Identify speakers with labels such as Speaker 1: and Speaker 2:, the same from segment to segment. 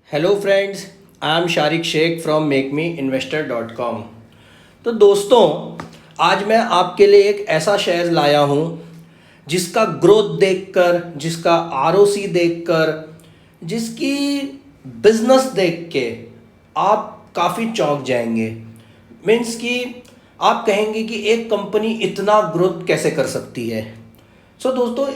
Speaker 1: Hello friends, I am Shariq Shaikh from मेकमीइन्वेस्टर.com। तो दोस्तों, आज मैं आपके लिए एक ऐसा शेयर लाया हूँ जिसका ग्रोथ देखकर, जिसका आरओसी देखकर, जिसकी बिजनेस देख के आप काफ़ी चौंक जाएंगे। मीन्स कि आप कहेंगे कि एक कंपनी इतना ग्रोथ कैसे कर सकती है। दोस्तों,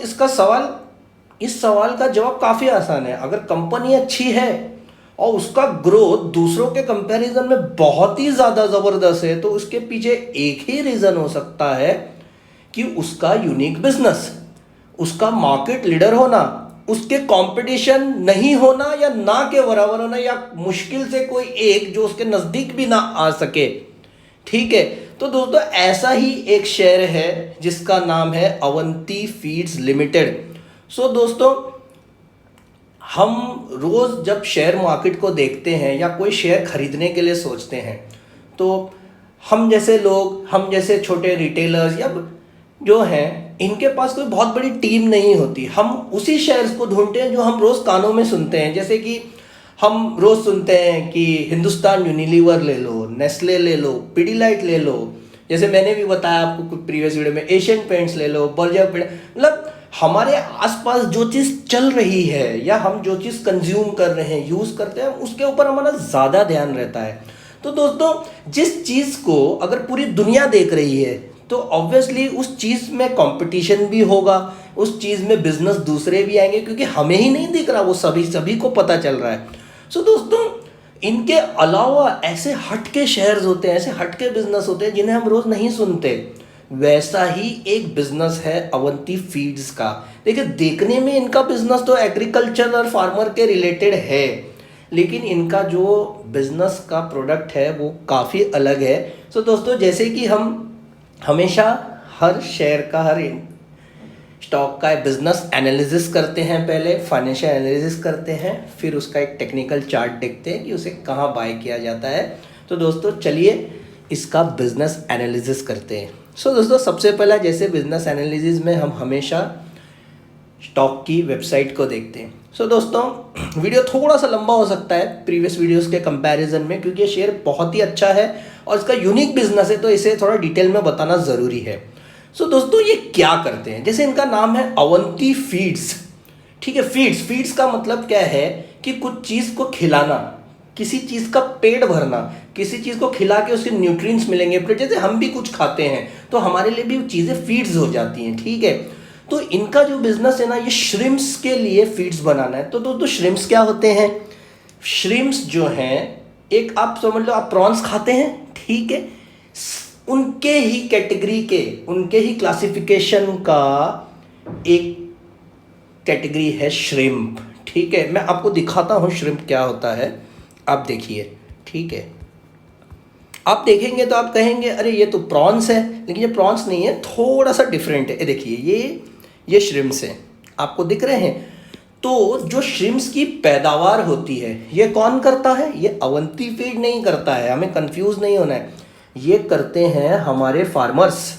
Speaker 1: इस सवाल का जवाब काफ़ी आसान है। अगर कंपनी अच्छी है और उसका ग्रोथ दूसरों के कंपैरिजन में बहुत ही ज़्यादा ज़बरदस्त है, तो उसके पीछे एक ही रीज़न हो सकता है कि उसका यूनिक बिजनेस, उसका मार्केट लीडर होना, उसके कंपटीशन नहीं होना या ना के बराबर होना, या मुश्किल से कोई एक जो उसके नज़दीक भी ना आ सके। ठीक है, तो दोस्तों ऐसा ही एक शेयर है जिसका नाम है अवंती फीड्स लिमिटेड। दोस्तों, हम रोज़ जब शेयर मार्केट को देखते हैं या कोई शेयर खरीदने के लिए सोचते हैं, तो हम जैसे लोग, हम जैसे छोटे रिटेलर्स या जो हैं, इनके पास कोई बहुत बड़ी टीम नहीं होती। हम उसी शेयर्स को ढूंढते हैं जो हम रोज़ कानों में सुनते हैं। जैसे कि हम रोज़ सुनते हैं कि हिंदुस्तान यूनिलीवर ले लो, नेस्ले ले लो, पिडिलाइट ले लो, जैसे मैंने भी बताया आपको कुछ प्रीवियस वीडियो में, एशियन पेंट्स ले लो, बर्जर पेंट। मतलब हमारे आसपास जो चीज़ चल रही है या हम जो चीज़ कंज्यूम कर रहे हैं, यूज़ करते हैं, उसके ऊपर हमारा ज़्यादा ध्यान रहता है। तो दोस्तों, जिस चीज़ को अगर पूरी दुनिया देख रही है, तो ऑब्वियसली उस चीज़ में कंपटीशन भी होगा, उस चीज़ में बिजनेस दूसरे भी आएंगे, क्योंकि हमें ही नहीं दिख रहा, वो सभी को पता चल रहा है। दोस्तों, इनके अलावा ऐसे हटके शेयर्स होते हैं, ऐसे हटके बिजनेस होते हैं जिन्हें हम रोज़ नहीं सुनते। वैसा ही एक बिजनेस है अवंती फीड्स का। देखिए, देखने में इनका बिजनेस तो एग्रीकल्चर और फार्मर के रिलेटेड है, लेकिन इनका जो बिजनेस का प्रोडक्ट है वो काफ़ी अलग है। दोस्तों, जैसे कि हम हमेशा हर शेयर का, हर स्टॉक का बिजनेस एनालिसिस करते हैं, पहले फाइनेंशियल एनालिसिस करते हैं, फिर उसका एक टेक्निकल चार्ट देखते हैं कि उसे कहाँ बाय किया जाता है। तो दोस्तों, चलिए इसका बिजनेस एनालिसिस करते हैं। दोस्तों, सबसे पहला, जैसे बिजनेस एनालिसिस में हम हमेशा स्टॉक की वेबसाइट को देखते हैं। दोस्तों, वीडियो थोड़ा सा लंबा हो सकता है प्रीवियस वीडियोस के कंपैरिजन में, क्योंकि ये शेयर बहुत ही अच्छा है और इसका यूनिक बिजनेस है, तो इसे थोड़ा डिटेल में बताना ज़रूरी है। दोस्तों, ये क्या करते हैं? जैसे इनका नाम है अवंती फीड्स। ठीक है, फीड्स का मतलब क्या है कि कुछ चीज़ को खिलाना, किसी चीज़ का पेट भरना, किसी चीज़ को खिला के उसके न्यूट्रिएंट्स मिलेंगे। फिर जैसे हम भी कुछ खाते हैं तो हमारे लिए भी चीज़ें फीड्स हो जाती हैं। ठीक है, तो इनका जो बिजनेस है ना, ये श्रिम्प्स के लिए फीड्स बनाना है। तो दोस्तों, श्रिम्प्स क्या होते हैं? श्रिम्प्स जो हैं, एक आप समझ लो, आप प्रॉन्स खाते हैं, ठीक है, उनके ही कैटेगरी के, उनके ही क्लासिफिकेशन का एक कैटेगरी है श्रिम्प। ठीक है, मैं आपको दिखाता हूँ श्रिम्प क्या होता है। आप देखिए, ठीक है, आप देखेंगे तो आप कहेंगे अरे ये तो प्रॉन्स है, लेकिन ये प्रॉन्स नहीं है, थोड़ा सा डिफरेंट है। देखिए, ये श्रिम्प्स हैं, आपको दिख रहे हैं। तो जो श्रिम्प्स की पैदावार होती है, ये कौन करता है? ये अवंती फीड नहीं करता है, हमें कंफ्यूज नहीं होना है। ये करते हैं हमारे फार्मर्स।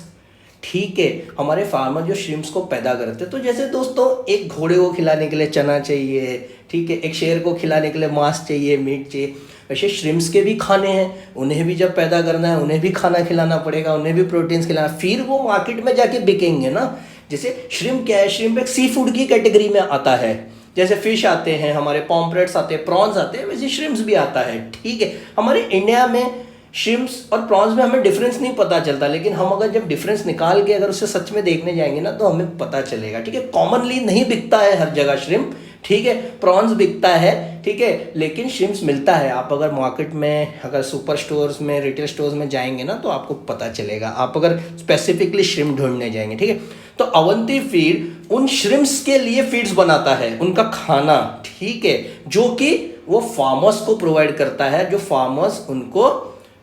Speaker 1: ठीक है, हमारे फार्मर जो श्रिम्प्स को पैदा करते हैं। तो जैसे दोस्तों, एक घोड़े को खिलाने के लिए चना चाहिए, ठीक है, एक शेर को खिलाने के लिए मांस चाहिए, मीट चाहिए, वैसे श्रिम्प्स के भी खाने हैं, उन्हें भी जब पैदा करना है, उन्हें भी खाना खिलाना पड़ेगा, उन्हें भी प्रोटीन्स खिलाना, फिर वो मार्केट में जाके बिकेंगे ना। जैसे श्रिम्प क्या है? श्रिम्प एक सी फूड की कैटेगरी में आता है। जैसे फिश आते हैं, हमारे पॉम्फ्रेट्स आते हैं, प्रॉन्स आते हैं, वैसे श्रिम्प्स भी आता है। ठीक है, हमारे इंडिया में श्रिम्प्स और प्रॉन्स में हमें डिफरेंस नहीं पता चलता, लेकिन हम अगर जब डिफरेंस निकाल के अगर उसे सच में देखने जाएंगे ना, तो हमें पता चलेगा। ठीक है, कॉमनली नहीं बिकता है हर जगह श्रिम्प, ठीक है, प्रॉन्स बिकता है, ठीक है, लेकिन श्रिम्प्स मिलता है। आप अगर मार्केट में, अगर सुपर स्टोर्स में, रिटेल स्टोर्स में जाएंगे ना, तो आपको पता चलेगा, आप अगर स्पेसिफिकली श्रिम्प ढूंढने जाएंगे। ठीक है, तो अवंती फीड उन श्रिम्प्स के लिए फीड्स बनाता है, उनका खाना, ठीक है, जो कि वो फार्मर्स को प्रोवाइड करता है, जो फार्मर्स उनको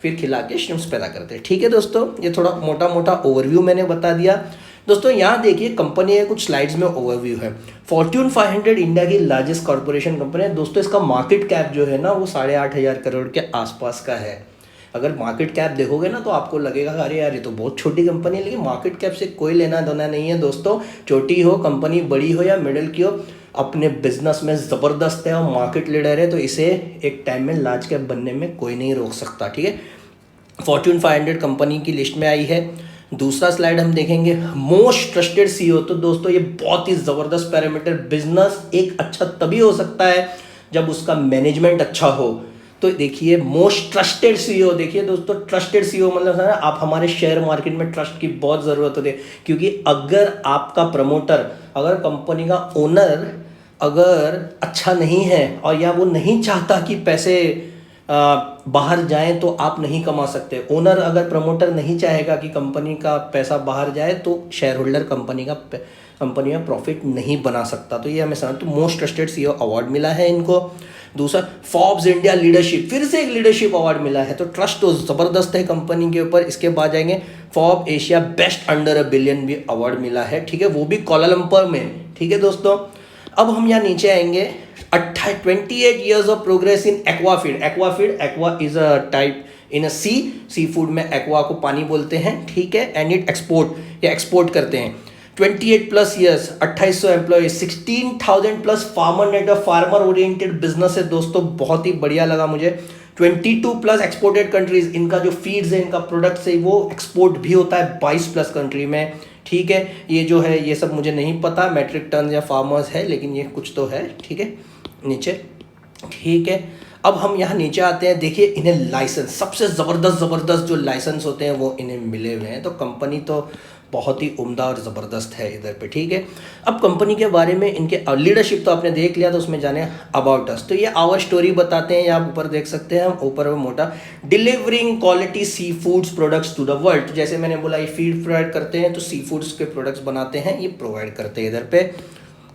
Speaker 1: फिर खिला के श्रिम्प्स पैदा करते हैं। ठीक है दोस्तों, ये थोड़ा मोटा मोटा ओवरव्यू मैंने बता दिया। दोस्तों, यहाँ देखिए, कंपनी है, कुछ स्लाइड्स में ओवरव्यू है। फॉर्च्यून 500 इंडिया की लार्जेस्ट कॉर्पोरेशन कंपनी है। दोस्तों, इसका मार्केट कैप जो है ना, वो 8,500 करोड़ के आसपास का है। अगर मार्केट कैप देखोगे ना तो आपको लगेगा अरे यार ये तो बहुत छोटी कंपनी है, लेकिन मार्केट कैप से कोई लेना देना नहीं है दोस्तों। छोटी हो कंपनी, बड़ी हो या मिडिल की हो, अपने बिजनेस में ज़बरदस्त है और मार्केट लीडर है, तो इसे एक टाइम में लार्ज कैप बनने में कोई नहीं रोक सकता, ठीक है। फॉर्च्यून 500 कंपनी की लिस्ट में आई है। दूसरा स्लाइड हम देखेंगे, मोस्ट ट्रस्टेड सीईओ। तो दोस्तों ये बहुत ही ज़बरदस्त पैरामीटर, बिजनेस एक अच्छा तभी हो सकता है जब उसका मैनेजमेंट अच्छा हो। तो देखिए मोस्ट ट्रस्टेड सीईओ, देखिए दोस्तों ट्रस्टेड सीईओ मतलब है आप हमारे शेयर मार्केट में ट्रस्ट की बहुत ज़रूरत होती है, क्योंकि अगर आपका प्रमोटर, अगर कंपनी का ओनर अगर अच्छा नहीं है और या वो नहीं चाहता कि पैसे बाहर जाएं तो आप नहीं कमा सकते। ओनर अगर प्रमोटर नहीं चाहेगा कि कंपनी का पैसा बाहर जाए तो शेयर होल्डर कंपनी में प्रॉफिट नहीं बना सकता। तो ये हमें समझ, तो मोस्ट ट्रस्टेड सीईओ अवार्ड मिला है इनको। दूसरा फोर्ब्स इंडिया लीडरशिप, फिर से एक लीडरशिप अवार्ड मिला है, तो ट्रस्ट तो ज़बरदस्त है कंपनी के ऊपर। इसके बाद जाएंगे फोर्ब एशिया बेस्ट अंडर $1 बिलियन भी अवार्ड मिला है, ठीक है, वो भी कोलालंपुर में, ठीक है दोस्तों। अब हम यहाँ नीचे आएंगे, 28 years of progress in aquafeed. Aqua is a type in a sea food में एक्वा को पानी बोलते हैं, ठीक है, एंड इट एक्सपोर्ट करते हैं। 28+ years, 2800 employ, 16,000+ farmer net of farmer oriented business है दोस्तों, बहुत ही बढ़िया लगा मुझे। 22+ एक्सपोर्टेड कंट्रीज, इनका जो फीड्स है, इनका प्रोडक्ट्स है, वो एक्सपोर्ट भी होता है 22+ कंट्री में, ठीक है। ये जो है ये सब मुझे नहीं पता मैट्रिक टन या फार्मर्स है, लेकिन ये कुछ तो है, ठीक है, नीचे, ठीक है। अब हम यहाँ नीचे आते हैं, देखिए इन्हें लाइसेंस, सबसे ज़बरदस्त जो लाइसेंस होते हैं वो इन्हें मिले हुए हैं, तो कंपनी तो बहुत ही उम्दा और ज़बरदस्त है इधर पे, ठीक है। अब कंपनी के बारे में, इनके लीडरशिप तो आपने देख लिया, तो उसमें जाने अबाउट अस। तो ये आवर स्टोरी बताते हैं, आप ऊपर देख सकते हैं, हम ऊपर वो मोटा, delivering quality sea foods products to the world. जैसे मैंने बोला ये फीड प्रोवाइड करते हैं, तो सी फूड्स के प्रोडक्ट्स बनाते हैं, ये प्रोवाइड करते हैं इधर पे,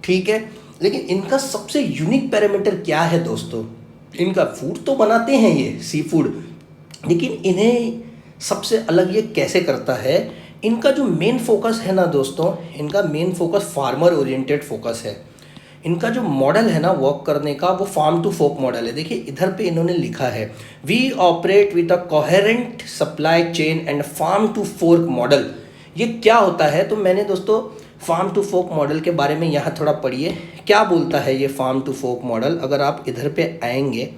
Speaker 1: ठीक है। लेकिन इनका सबसे यूनिक पैरामीटर क्या है दोस्तों, इनका फूड तो बनाते हैं ये सी फूड, लेकिन इन्हें सबसे अलग ये कैसे करता है, इनका जो मेन फोकस है ना दोस्तों, इनका main focus farmer oriented focus है। इनका जो मॉडल है ना वर्क करने का, वो फार्म टू फोक मॉडल है। देखिए इधर पे इन्होंने लिखा है, we operate with a coherent supply chain and farm to fork model. ये क्या होता है, तो मैंने दोस्तों फार्म टू फोक मॉडल के बारे में यहाँ थोड़ा पढ़िए, क्या बोलता है ये फार्म टू फोक मॉडल। अगर आप इधर पे आएंगे,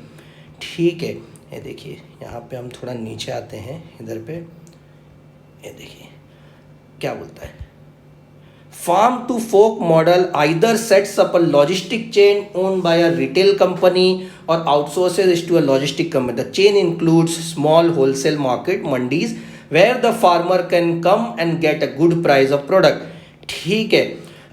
Speaker 1: ठीक है, ये देखिए यहाँ पे हम थोड़ा नीचे आते हैं, इधर पे ये देखिए क्या बोलता है, farm to fork model either sets up a logistic chain own by a retail company और outsources to a logistic company. The chain includes small wholesale market mandis where the farmer can come and get a good price of product, ठीक है।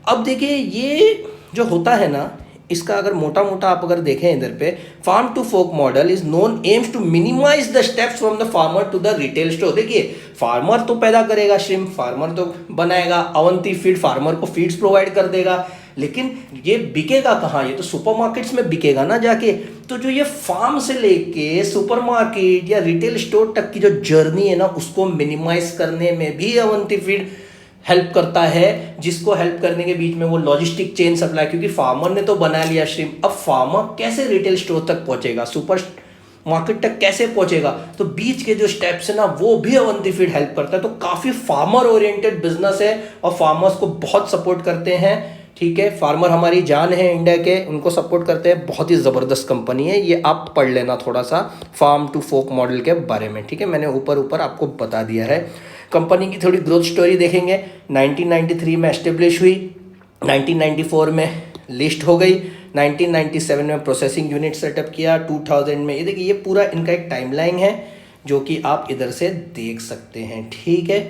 Speaker 1: अब देखिए ये जो होता है ना, इसका अगर मोटा मोटा आप अगर देखें इधर पे, farm to fork model is known aims to minimize the steps from the farmer to the retail store. देखिए फार्मर तो पैदा करेगा श्रिम्प, फार्मर तो बनाएगा, अवंती फीड फार्मर को फीड्स प्रोवाइड कर देगा, लेकिन ये बिकेगा कहाँ, ये तो सुपरमार्केट्स में बिकेगा ना जाके। तो जो ये फार्म से लेके सुपरमार्केट या रिटेल स्टोर तक की जो जर्नी है ना, उसको मिनिमाइज करने में भी अवंती फीड हेल्प करता है, जिसको हेल्प करने के बीच में वो लॉजिस्टिक चेन सप्लाई, क्योंकि फार्मर ने तो बना लिया श्रिम्प, अब फार्मर कैसे रिटेल स्टोर तक पहुंचेगा, सुपर मार्केट तक कैसे पहुंचेगा, तो बीच के जो स्टेप्स है ना वो भी अवंती फीड हेल्प करता है। तो काफ़ी फार्मर ओरिएंटेड बिजनेस है और फार्मर्स को बहुत सपोर्ट करते हैं, ठीक है। फार्मर हमारी जान है इंडिया के, उनको सपोर्ट करते हैं, बहुत ही ज़बरदस्त कंपनी है ये, आप पढ़ लेना थोड़ा सा फार्म टू फोक मॉडल के बारे में, ठीक है, मैंने ऊपर आपको बता दिया है। कंपनी की थोड़ी ग्रोथ स्टोरी देखेंगे, 1993 में एस्टेब्लिश हुई, 1994 में लिस्ट हो गई, 1997 में प्रोसेसिंग यूनिट सेटअप किया, 2000 में, ये देखिए ये पूरा इनका एक टाइमलाइन है जो कि आप इधर से देख सकते हैं, ठीक है,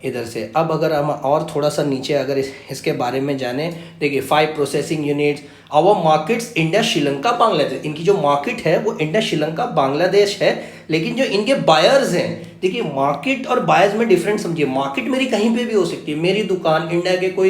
Speaker 1: इधर से। अब अगर हम और थोड़ा सा नीचे अगर इसके बारे में जाने, देखिए 5 processing units, our markets India, Sri Lanka, Bangladesh. इनकी जो मार्केट है वो इंडिया, श्रीलंका, बांग्लादेश है, लेकिन जो इनके बायर्स हैं, देखिए मार्केट और बायर्स में डिफरेंस समझिए। मार्केट मेरी कहीं पे भी हो सकती है, मेरी दुकान इंडिया के कोई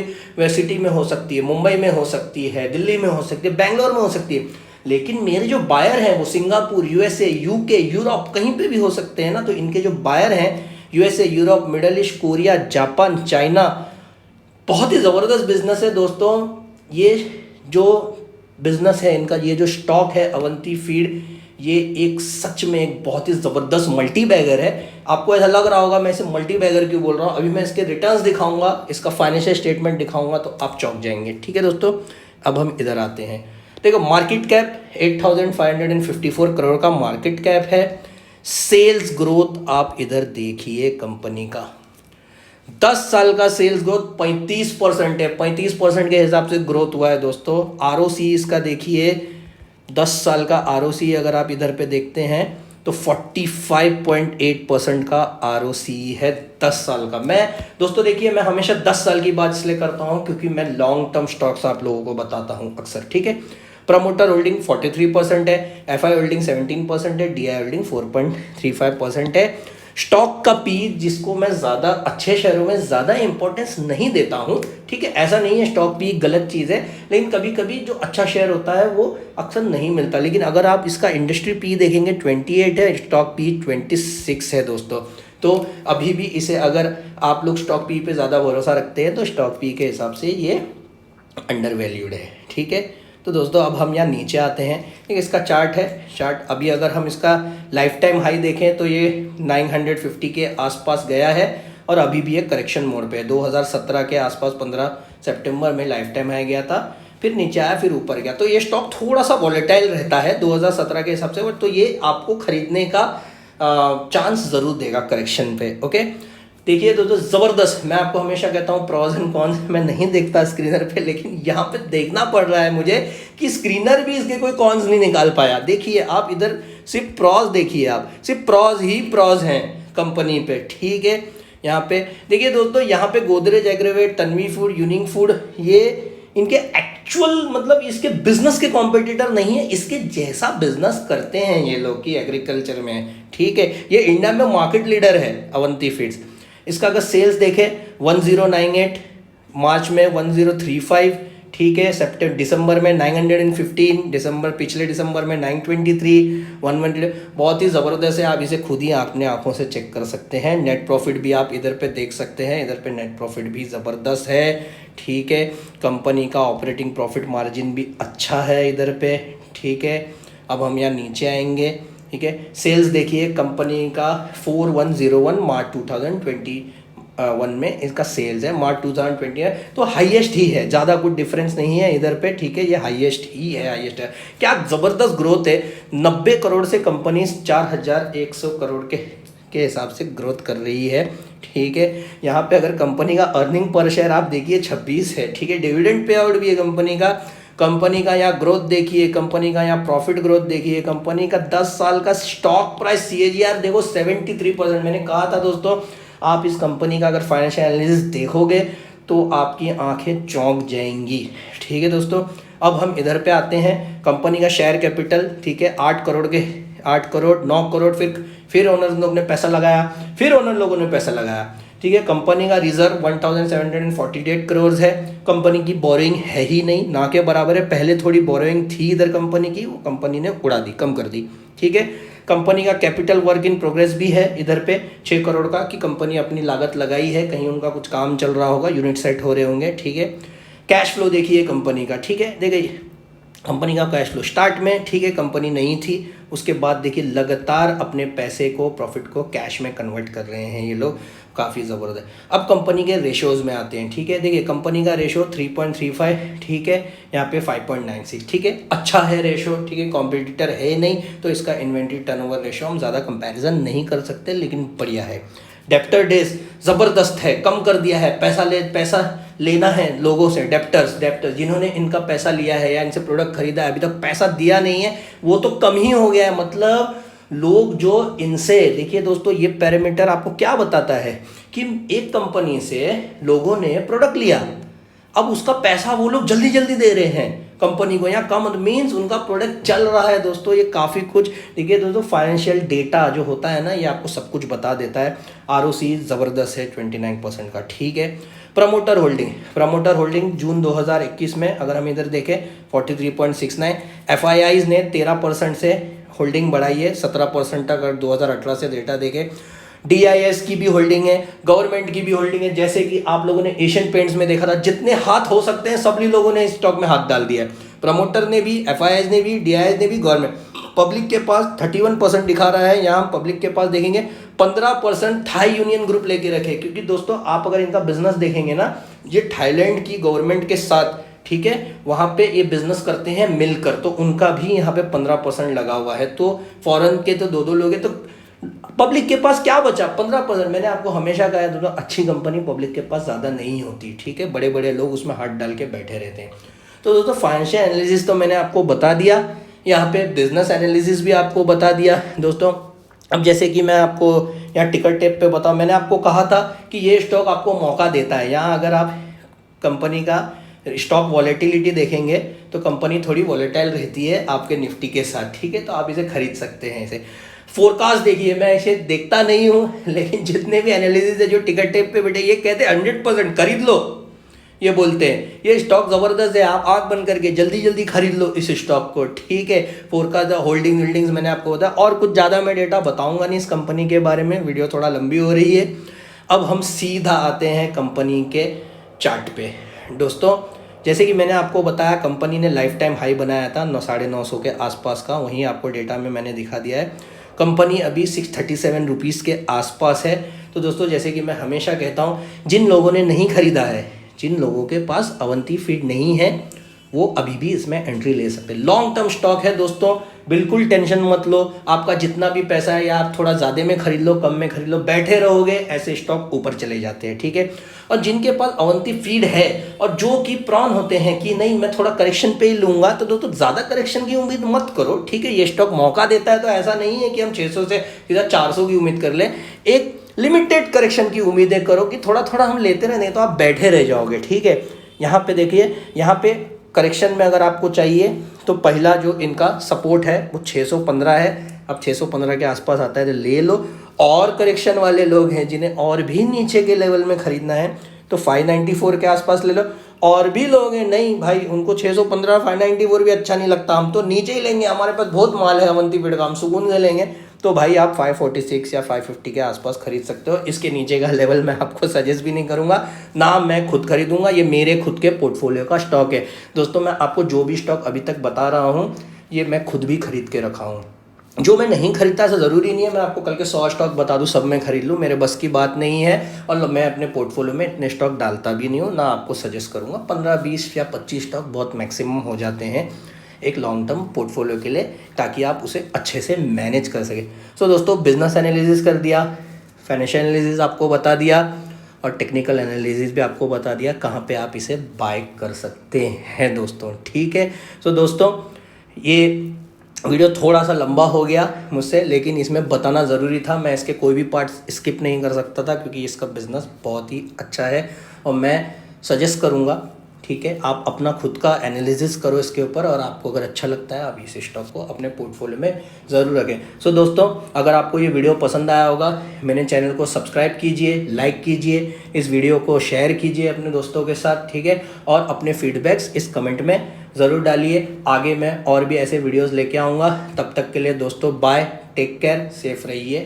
Speaker 1: सिटी में हो सकती है, मुंबई में हो सकती है, दिल्ली में हो सकती है, बेंगलोर में हो सकती है, लेकिन मेरे जो बायर हैं वो सिंगापुर, यूएसए, यूके, यूरोप, कहीं पे भी हो सकते हैं ना। तो इनके जो बायर हैं USA, Europe, middle east, Korea, Japan, China, बहुत ही ज़बरदस्त बिजनेस है दोस्तों। ये जो बिजनेस है इनका, ये जो स्टॉक है अवंती फीड, ये एक सच में एक बहुत ही ज़बरदस्त मल्टी बैगर है। आपको ऐसा लग रहा होगा मैं इसे मल्टी बैगर क्यों बोल रहा हूँ, अभी मैं इसके रिटर्न्स दिखाऊंगा, इसका फाइनेंशियल स्टेटमेंट दिखाऊंगा तो आप चौंक जाएंगे। ठीक है दोस्तों, अब हम इधर आते हैं। देखो मार्केट कैप 8,554 करोड़ का मार्केट कैप है। सेल्स ग्रोथ आप इधर देखिए कंपनी का, 10 साल का सेल्स ग्रोथ 35% है। 35% के हिसाब से ग्रोथ हुआ है दोस्तों। आरओसी इसका देखिए, 10 साल का आरओसी अगर आप इधर पे देखते हैं तो 45.8% का आरओसी है 10 साल का। मैं दोस्तों देखिए, मैं हमेशा 10 साल की बात इसलिए करता हूँ क्योंकि मैं लॉन्ग टर्म स्टॉक्स आप लोगों को बताता हूँ अक्सर। ठीक है, प्रमोटर होल्डिंग 43% है, एफआई होल्डिंग 17% है, डीआई होल्डिंग 4.35% है। स्टॉक का पी, जिसको मैं ज़्यादा अच्छे शेयरों में ज़्यादा इंपॉर्टेंस नहीं देता हूँ, ठीक है, ऐसा नहीं है स्टॉक पी गलत चीज़ है, लेकिन कभी कभी जो अच्छा शेयर होता है वो अक्सर नहीं मिलता। लेकिन अगर आप इसका इंडस्ट्री पी देखेंगे 28 है, स्टॉक पी 26 है दोस्तों। तो अभी भी इसे अगर आप लोग स्टॉक पी पे ज़्यादा भरोसा रखते हैं तो स्टॉक पी के हिसाब से ये अंडर वैल्यूड है। ठीक है, तो दोस्तों अब हम यहाँ नीचे आते हैं। एक इसका चार्ट है, चार्ट अभी अगर हम इसका लाइफ टाइम हाई देखें तो ये 950 के आसपास गया है और अभी भी एक करेक्शन मोड पे है। 2017 के आसपास 15 सितंबर में लाइफ टाइम हाई गया था, फिर नीचे आया, फिर ऊपर गया। तो ये स्टॉक थोड़ा सा वॉलेटाइल रहता है 2017 के हिसाब से, तो ये आपको खरीदने का चांस ज़रूर देगा करेक्शन पे। ओके, देखिए दोस्तों ज़बरदस्त, मैं आपको हमेशा कहता हूँ प्रॉज एंड कॉन्स मैं नहीं देखता स्क्रीनर पे, लेकिन यहाँ पे देखना पड़ रहा है मुझे कि स्क्रीनर भी इसके कोई कॉन्स नहीं निकाल पाया। देखिए आप इधर सिर्फ प्रॉज देखिए, आप सिर्फ प्रॉज ही प्रॉज हैं कंपनी पे। ठीक है, यहाँ पे देखिए दोस्तों, यहाँ पे Godrej Agrovet, Tanvi food, unique food, ये इनके एक्चुअल मतलब इसके बिजनेस के कॉम्पिटिटर नहीं है, इसके जैसा बिजनेस करते हैं ये लोग की एग्रीकल्चर में। ठीक है, ये इंडिया में मार्केट लीडर है अवंती फीड्स। इसका अगर सेल्स देखें 1098, मार्च में 1035, ठीक है, सितंबर दिसंबर में 915, दिसंबर पिछले दिसंबर में 923, 112, बहुत ही ज़बरदस्त है। आप इसे खुद ही अपने आंखों से चेक कर सकते हैं। नेट प्रॉफिट भी आप इधर पे देख सकते हैं, इधर पे नेट प्रॉफिट भी ज़बरदस्त है। ठीक है, कंपनी का ऑपरेटिंग प्रॉफिट मार्जिन भी अच्छा है इधर पे। ठीक है, अब हम यहाँ नीचे आएंगे। ठीक है, सेल्स देखिए कंपनी का 4101 मार्च 2021 में इसका सेल्स है, मार्च 2020 है, तो हाईएस्ट ही है, ज़्यादा कुछ डिफरेंस नहीं है इधर पे। ठीक है, ये हाईएस्ट ही है, हाईएस्ट है। क्या ज़बरदस्त ग्रोथ है, 90 करोड़ से कंपनी 4100 करोड़ के हिसाब से ग्रोथ कर रही है। ठीक है, यहाँ पे अगर कंपनी का अर्निंग पर शेयर आप देखिए 26 है। ठीक है, डिविडेंड पे आउट भी है कंपनी का यहाँ ग्रोथ देखिए, कंपनी का यहाँ प्रॉफिट ग्रोथ देखिए, कंपनी का 10 साल का स्टॉक प्राइस CAGR देखो 73%। मैंने कहा था दोस्तों, आप इस कंपनी का अगर फाइनेंशियल एनालिसिस देखोगे तो आपकी आंखें चौंक जाएंगी। ठीक है दोस्तों, अब हम इधर पे आते हैं। कंपनी का शेयर कैपिटल, ठीक है, 8 करोड़ 9 करोड़, फिर ओनर लोगों ने पैसा लगाया, फिर ओनर लोगों ने पैसा लगाया। ठीक है, कंपनी का रिजर्व 1748 करोड़ है। कंपनी की बोरोइंग है ही नहीं, ना के बराबर है। पहले थोड़ी बोरोइंग थी इधर कंपनी की, वो कंपनी ने उड़ा दी, कम कर दी। ठीक है, कंपनी का कैपिटल वर्क इन प्रोग्रेस भी है इधर पे 6 करोड़ का, कि कंपनी अपनी लागत लगाई है, कहीं उनका कुछ काम चल रहा होगा, यूनिट सेट हो रहे होंगे। ठीक है, कैश फ्लो देखिए कंपनी का। ठीक है, देखिए कंपनी का कैश फ्लो स्टार्ट में, ठीक है, कंपनी नहीं थी, उसके बाद देखिए लगातार अपने पैसे को, प्रॉफिट को कैश में कन्वर्ट कर रहे हैं ये लोग, काफ़ी ज़बरदस्त। अब कंपनी के रेशोज़ में आते हैं। ठीक है, देखिए कंपनी का रेशो 3.35, ठीक है, यहाँ पे 5.96, ठीक है, अच्छा है रेशो। ठीक है, कॉम्पिटिटर है नहीं, तो इसका इन्वेंट्री टर्नओवर रेशो हम ज़्यादा कंपैरिजन नहीं कर सकते, लेकिन बढ़िया है। डेप्टर डेज ज़बरदस्त है, कम कर दिया है। पैसा लेना है लोगों से, डेप्टर्स जिन्होंने इनका पैसा लिया है या इनसे प्रोडक्ट खरीदा है, अभी तक पैसा दिया नहीं है, वो तो कम ही हो गया है। मतलब लोग जो इनसे, देखिए दोस्तों, ये पैरामीटर आपको क्या बताता है कि एक कंपनी से लोगों ने प्रोडक्ट लिया, अब उसका पैसा वो लोग जल्दी जल्दी दे रहे हैं कंपनी को, यहाँ कम मीन्स उनका प्रोडक्ट चल रहा है दोस्तों। ये काफ़ी कुछ, देखिए दोस्तों, फाइनेंशियल डेटा जो होता है ना, ये आपको सब कुछ बता देता है। आरओसी ज़बरदस्त है 29% का। ठीक है, प्रमोटर होल्डिंग जून 2021 में अगर हम इधर देखें 43.69, FIIs ने 13% से होल्डिंग बढ़ाई है 17% तक, अगर 2018 से डेटा देखें। DIS की भी होल्डिंग है, गवर्नमेंट की भी होल्डिंग है, जैसे कि आप लोगों ने एशियन पेंट्स में देखा था, जितने हाथ हो सकते हैं सभी लोगों ने इस स्टॉक में हाथ डाल दिया है। प्रमोटर ने भी, FIIs ने भी, DIS ने भी, गवर्नमेंट पब्लिक के पास 31% दिखा रहा है, यहाँ पब्लिक के पास देखेंगे 15% थाई यूनियन ग्रुप लेके रखे, क्योंकि दोस्तों आप अगर इनका बिजनेस देखेंगे ना, ये थाईलैंड की गवर्नमेंट के साथ, ठीक है, वहाँ पे ये बिजनेस करते हैं मिलकर, तो उनका भी यहाँ पे 15% लगा हुआ है। तो फॉरेन के तो दो लोग हैं, तो पब्लिक के पास क्या बचा 15%। मैंने आपको हमेशा कहा है दोस्तों, अच्छी कंपनी पब्लिक के पास ज़्यादा नहीं होती, ठीक है, बड़े बड़े लोग उसमें हाथ डाल के बैठे रहते हैं। तो दोस्तों फाइनेंशियल एनालिसिस तो मैंने आपको बता दिया, यहाँ पे बिजनेस एनालिसिस भी आपको बता दिया दोस्तों। अब जैसे कि मैं आपको यहाँ टिकर टेप पे बताऊँ, मैंने आपको कहा था कि ये स्टॉक आपको मौका देता है। यहाँ अगर आप कंपनी का स्टॉक वॉलेटिलिटी देखेंगे तो कंपनी थोड़ी वॉलेटाइल रहती है आपके निफ्टी के साथ, ठीक है, तो आप इसे खरीद सकते हैं। इसे फोरकास्ट देखिए, मैं इसे देखता नहीं हूँ, लेकिन जितने भी एनालिसिस है जो टिकर टेप पे बैठे, ये कहते हैं 100% खरीद लो, ये बोलते हैं ये स्टॉक ज़बरदस्त है, आप आँख बंद करके जल्दी जल्दी खरीद लो इस स्टॉक को, ठीक है। फोरकास्ट होल्डिंग विल्डिंग्स मैंने आपको बताया, और कुछ ज़्यादा मैं डेटा बताऊंगा नहीं इस कंपनी के बारे में, वीडियो थोड़ा लंबी हो रही है। अब हम सीधा आते हैं कंपनी के चार्ट पे दोस्तों। जैसे कि मैंने आपको बताया, कंपनी ने लाइफ टाइम हाई बनाया था 950 के आसपास का, वहीं आपको डेटा में मैंने दिखा दिया है। कंपनी अभी 637 रुपीज़ के आसपास है। तो दोस्तों जैसे कि मैं हमेशा कहता हूँ, जिन लोगों ने नहीं खरीदा है, जिन लोगों के पास अवंती फीड नहीं है, वो अभी भी इसमें एंट्री ले सकते हैं। लॉन्ग टर्म स्टॉक है दोस्तों, बिल्कुल टेंशन मत लो। आपका जितना भी पैसा है, या आप थोड़ा ज़्यादा में खरीद लो, कम में खरीद लो, बैठे रहोगे ऐसे स्टॉक ऊपर चले जाते हैं, ठीक है। और जिनके पास अवंती फीड है और जो कि प्रॉन होते हैं कि नहीं मैं थोड़ा करेक्शन पे ही लूँगा, तो दोस्तों ज़्यादा करेक्शन की उम्मीद मत करो, ठीक है। ये स्टॉक मौका देता है, तो ऐसा नहीं है कि हम 600 से सीधा 400 की उम्मीद कर लें। एक लिमिटेड करेक्शन की उम्मीदें करो कि थोड़ा थोड़ा हम लेते रहेंगे, तो आप बैठे रह जाओगे, ठीक है। यहाँ पे देखिए, यहाँ पे करेक्शन में अगर आपको चाहिए तो पहला जो इनका सपोर्ट है वो 615 है। अब 615 के आसपास आता है तो ले लो। और करेक्शन वाले लोग हैं जिन्हें और भी नीचे के लेवल में खरीदना है तो 594 के आसपास ले लो। और भी लोग हैं नहीं भाई, उनको 615 594 भी अच्छा नहीं लगता, हम तो नीचे ही लेंगे, हमारे पास बहुत माल है अवंती फीड का, हम सुकून से लेंगे, तो भाई आप 546 या 550 के आसपास खरीद सकते हो। इसके नीचे का लेवल मैं आपको सजेस्ट भी नहीं करूंगा, ना मैं खुद खरीदूंगा, ये मेरे खुद के पोर्टफोलियो का स्टॉक है दोस्तों। मैं आपको जो भी स्टॉक अभी तक बता रहा हूँ, ये मैं खुद भी खरीद के रखा हूँ। जो मैं नहीं खरीदता ऐसा ज़रूरी नहीं है मैं आपको कल के 100 स्टॉक बता दूँ सब मैं खरीद लूँ, मेरे बस की बात नहीं है। और मैं अपने पोर्टफोलियो में इतने स्टॉक डालता भी नहीं हूँ, ना आपको सजेस्ट करूँगा। 15 20 या 25 स्टॉक बहुत मैक्सिमम हो जाते हैं एक लॉन्ग टर्म पोर्टफोलियो के लिए, ताकि आप उसे अच्छे से मैनेज कर सकें। सो दोस्तों बिजनेस एनालिसिस कर दिया, फाइनेंशियल एनालिसिस आपको बता दिया, और टेक्निकल एनालिसिस भी आपको बता दिया कहाँ पे आप इसे बाय कर सकते हैं दोस्तों, ठीक है। सो दोस्तों ये वीडियो थोड़ा सा लंबा हो गया मुझसे, लेकिन इसमें बताना ज़रूरी था। मैं इसके कोई भी पार्ट्स स्किप नहीं कर सकता था, क्योंकि इसका बिज़नेस बहुत ही अच्छा है और मैं सजेस्ट करूँगा, ठीक है, आप अपना खुद का एनालिसिस करो इसके ऊपर, और आपको अगर अच्छा लगता है आप इस स्टॉक को अपने पोर्टफोलियो में ज़रूर रखें। सो दोस्तों अगर आपको ये वीडियो पसंद आया होगा, मेरे चैनल को सब्सक्राइब कीजिए, लाइक कीजिए, इस वीडियो को शेयर कीजिए अपने दोस्तों के साथ, ठीक है, और अपने फीडबैक्स इस कमेंट में ज़रूर डालिए। आगे मैं और भी ऐसे वीडियोज़ लेके आऊँगा। तब तक के लिए दोस्तों बाय, टेक केयर, सेफ रहिए।